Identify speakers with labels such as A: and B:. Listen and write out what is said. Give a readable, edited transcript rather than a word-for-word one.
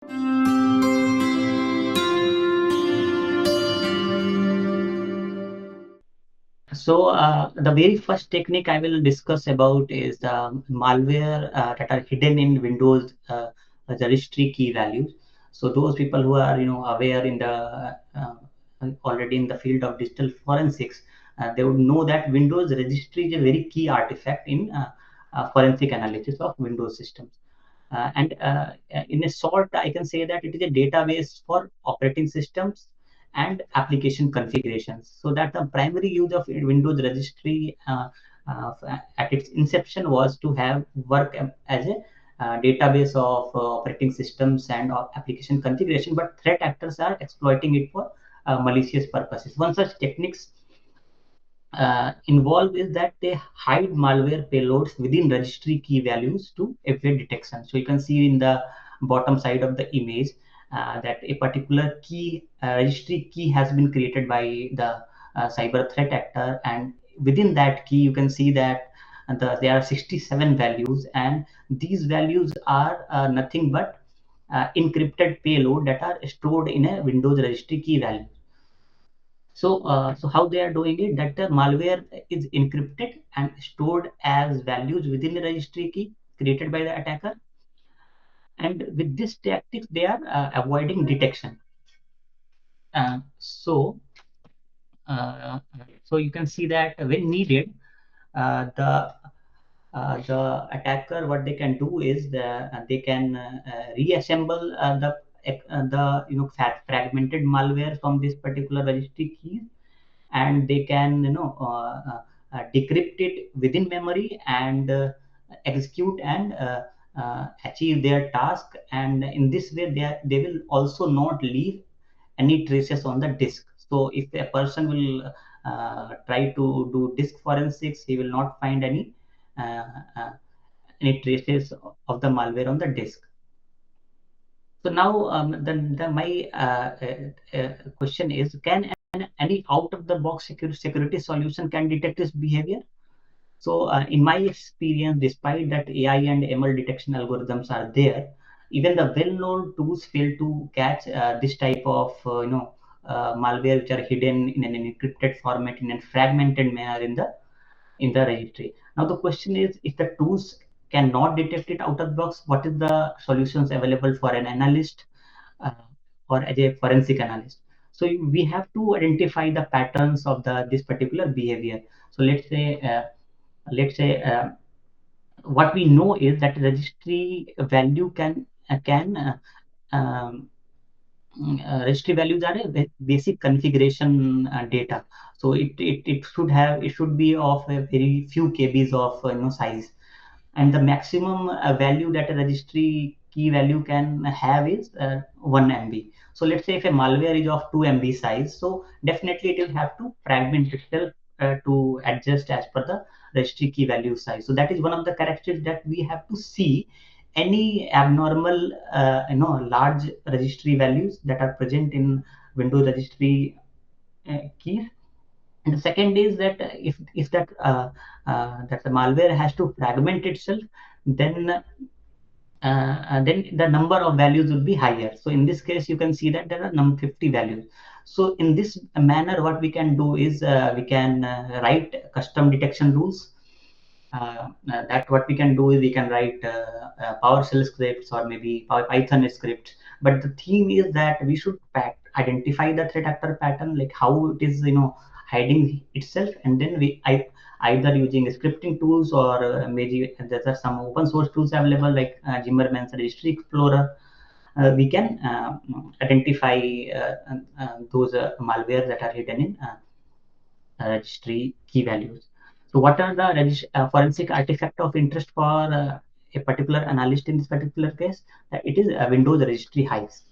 A: So the very first technique I will discuss about is the malware that are hidden in Windows registry key values. So those people who are aware in the already in the field of digital forensics, they would know that Windows registry is a very key artifact in forensic analysis of Windows systems. And in a short, I can say that it is a database for operating systems and application configurations. So that the primary use of Windows registry at its inception was to have work as a database of operating systems and application configuration, but threat actors are exploiting it for malicious purposes. One such techniques involved is that they hide malware payloads within registry key values to evade detection. So you can see in the bottom side of the image that a particular key, registry key has been created by the cyber threat actor, and within that key you can see that there are 67 values, and these values are nothing but encrypted payload that are stored in a Windows registry key value. So how they are doing it? That the malware is encrypted and stored as values within the registry key created by the attacker. And with this tactics, they are avoiding detection. Uh, so, uh, so you can see that when needed, the attacker, what they can do is they can reassemble the fragmented malware from this particular registry key, and they can decrypt it within memory and execute and achieve their task. And in this way they will also not leave any traces on the disk. So if a person will try to do disk forensics, he will not find uh, uh, any traces of the malware on the disk. So now, my question is: can any out-of-the-box security solution can detect this behavior? So, in my experience, despite that AI and ML detection algorithms are there, even the well-known tools fail to catch this type of malware, which are hidden in an encrypted format in a fragmented manner in the registry. Now the question is, if the tools cannot detect it out of the box, what is the solutions available for an analyst uh, or as a forensic analyst? So we have to identify the patterns of this particular behavior. So let's say what we know is that registry value can um, registry values are a basic configuration data. So it should be of a very few kbs of size, and the maximum value that a registry key value can have is 1 MB. So let's say if a malware is of 2 MB size, so definitely it will have to fragment itself to adjust as per the registry key value size. So that is one of the characteristics that we have to see any abnormal large registry values that are present in Windows registry keys. And the second is that if that the malware has to fragment itself, then then the number of values will be higher. So in this case, you can see that there are 50 values. So in this manner, what we can do is we can write custom detection rules. That what we can do is we can write PowerShell scripts or maybe Python scripts. But the theme is that we should identify the threat actor pattern, like how it is hiding itself, and then either using scripting tools or maybe there are some open source tools available like Zimmerman's Registry Explorer. We can identify those malware that are hidden in registry key values. So what are the forensic artifact of interest for a particular analyst in this particular case? It is Windows registry hives.